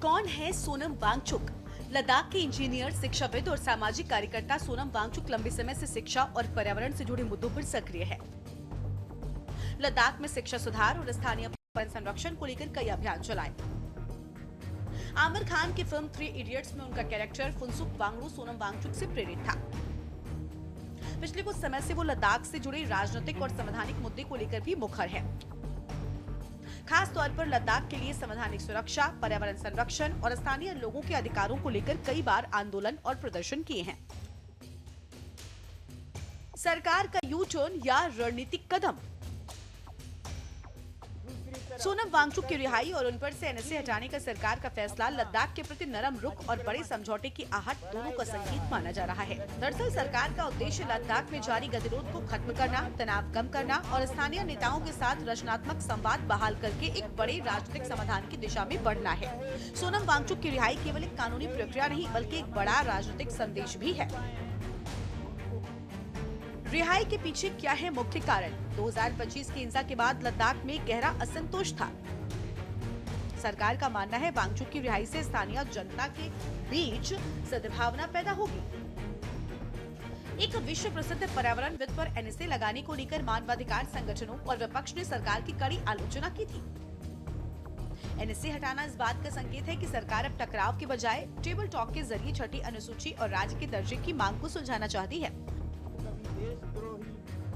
कौन है सोनम वांगचुक? लद्दाख के इंजीनियर, शिक्षाविद और सामाजिक कार्यकर्ता सोनम वांगचुक लंबे समय से शिक्षा और पर्यावरण से जुड़े मुद्दों पर सक्रिय है। लद्दाख में शिक्षा सुधार और स्थानीय पर्यावरण संरक्षण को लेकर कई अभियान चलाए। आमिर खान की फिल्म 3 इडियट्स में उनका कैरेक्टर फुनसुक वांगडू सोनम वांगचुक से प्रेरित था। पिछले कुछ समय से वो लद्दाख से जुड़े राजनीतिक और संवैधानिक मुद्दे को लेकर भी मुखर है। खास तौर पर लद्दाख के लिए संवैधानिक सुरक्षा, पर्यावरण संरक्षण और स्थानीय लोगों के अधिकारों को लेकर कई बार आंदोलन और प्रदर्शन किए हैं। सरकार का यू टर्न या रणनीतिक कदम? सोनम वांगचुक की रिहाई और उन पर से एनएसए हटाने का सरकार का फैसला लद्दाख के प्रति नरम रुख और बड़े समझौते की आहट दोनों का संकेत माना जा रहा है। दरअसल सरकार का उद्देश्य लद्दाख में जारी गतिरोध को खत्म करना, तनाव कम करना और स्थानीय नेताओं के साथ रचनात्मक संवाद बहाल करके एक बड़े राजनीतिक समाधान की दिशा में बढ़ना है। सोनम वांगचुक की रिहाई केवल एक कानूनी प्रक्रिया नहीं बल्कि एक बड़ा राजनीतिक संदेश भी है। रिहाई के पीछे क्या है मुख्य कारण? 2025 की हिंसा के बाद लद्दाख में गहरा असंतोष था। सरकार का मानना है वांगचुक की रिहाई से स्थानीय जनता के बीच सद्भावना पैदा होगी। एक विश्व प्रसिद्ध पर्यावरणविद पर एनएसए लगाने को लेकर मानवाधिकार संगठनों और विपक्ष ने सरकार की कड़ी आलोचना की थी। एनएसए हटाना इस बात का संकेत है कि सरकार अब टकराव के बजाय टेबल टॉक के जरिए छठी अनुसूची और राज्य के दर्जे की मांग को सुलझाना चाहती है।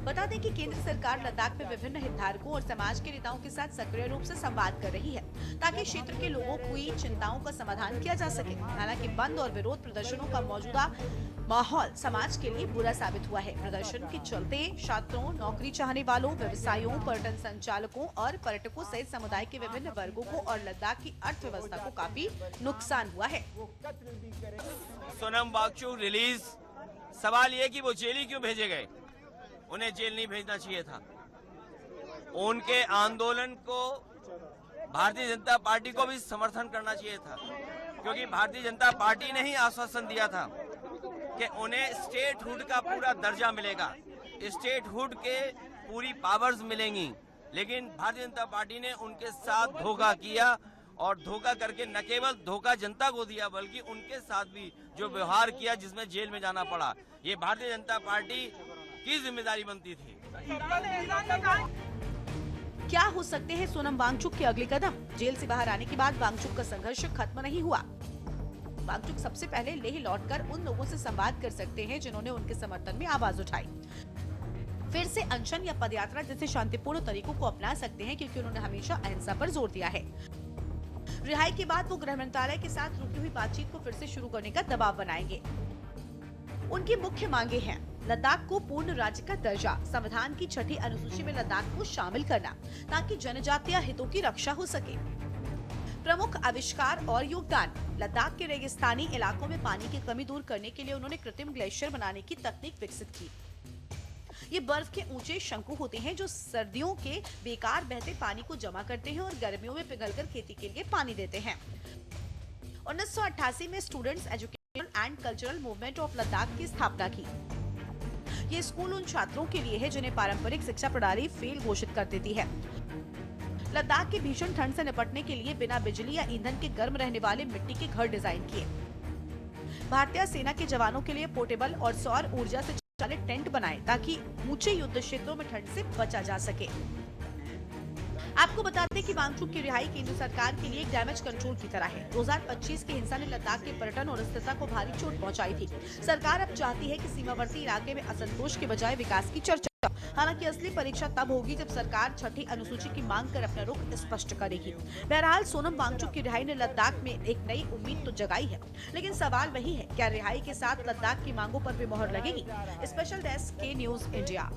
बता दें कि केंद्र सरकार लद्दाख में विभिन्न हितधारकों और समाज के नेताओं के साथ सक्रिय रूप से संवाद कर रही है ताकि क्षेत्र के लोगों की चिंताओं का समाधान किया जा सके। हालांकि बंद और विरोध प्रदर्शनों का मौजूदा माहौल समाज के लिए बुरा साबित हुआ है। प्रदर्शन के चलते छात्रों, नौकरी चाहने वालों, व्यवसायियों, पर्यटन संचालकों और पर्यटकों सहित समुदाय के विभिन्न वर्गों को और लद्दाख की अर्थव्यवस्था को काफी नुकसान हुआ है। सोनम वांगचुक रिलीज, सवाल ये कि वो जेल ही क्यों भेजे गए? उन्हें जेल नहीं भेजना चाहिए था। उनके आंदोलन को भारतीय जनता पार्टी को भी समर्थन करना चाहिए था, क्योंकि भारतीय जनता पार्टी ने ही आश्वासन दिया था कि उन्हें स्टेटहुड का पूरा दर्जा मिलेगा, स्टेटहुड के पूरी पावर्स मिलेंगी। लेकिन भारतीय जनता पार्टी ने उनके साथ धोखा किया और धोखा करके न केवल धोखा जनता को दिया बल्कि उनके साथ भी जो व्यवहार किया जिसमें जेल में जाना पड़ा, ये भारतीय जनता पार्टी की जिम्मेदारी बनती थी। क्या हो सकते हैं सोनम वांगचुक के अगले कदम? जेल से बाहर आने के बाद वांगचुक का संघर्ष खत्म नहीं हुआ। वांगचुक सबसे पहले लेह लौटकर उन लोगों से संवाद कर सकते हैं जिन्होंने उनके समर्थन में आवाज उठाई। फिर से अनशन या पदयात्रा जैसे शांतिपूर्ण तरीकों को अपना सकते हैं, क्योंकि उन्होंने हमेशा अहिंसा पर जोर दिया है। रिहाई के बाद वो गृह मंत्रालय के साथ रुकी हुई बातचीत को फिर से शुरू करने का दबाव बनाएंगे। उनकी मुख्य मांगे हैं लद्दाख को पूर्ण राज्य का दर्जा, संविधान की छठी अनुसूची में लद्दाख को शामिल करना ताकि जनजातीय हितों की रक्षा हो सके। प्रमुख आविष्कार और योगदान: लद्दाख के रेगिस्तानी इलाकों में पानी की कमी दूर करने के लिए उन्होंने कृत्रिम ग्लेशियर बनाने की तकनीक विकसित की। ये बर्फ के ऊंचे शंकु होते हैं जो सर्दियों के बेकार बहते पानी को जमा करते हैं और गर्मियों में पिघलकर खेती के लिए पानी देते हैं। 1988 में students education and cultural movement of Ladakh की स्थापना की। ये स्कूल उन छात्रों के लिए है जिन्हें पारंपरिक शिक्षा प्रणाली फेल घोषित कर देती है। लद्दाख की भीषण ठंड से निपटने के लिए बिना बिजली या ईंधन के गर्म रहने वाले मिट्टी के घर डिजाइन किए। भारतीय सेना के जवानों के लिए पोर्टेबल और सौर ऊर्जा से चालित टेंट बनाए ताकि ऊंचे युद्ध क्षेत्रों में ठंड से बचा जा सके। आपको बता दें कि वांगचुक की रिहाई केंद्र सरकार के लिए एक डैमेज कंट्रोल की तरह है। 2025 की हिंसा ने लद्दाख के पर्यटन और स्थिरता को भारी चोट पहुंचाई थी। सरकार अब चाहती है कि सीमावर्ती इलाके में असंतोष के बजाय विकास की चर्चा। हालांकि असली परीक्षा तब होगी जब सरकार छठी अनुसूची की मांग कर अपना रुख स्पष्ट करेगी। बहरहाल सोनम वांगचुक की रिहाई ने लद्दाख में एक नई उम्मीद तो जगाई है, लेकिन सवाल वही है, क्या रिहाई के साथ लद्दाख की मांगों पर भी मोहर लगेगी? स्पेशल डेस्क के न्यूज इंडिया।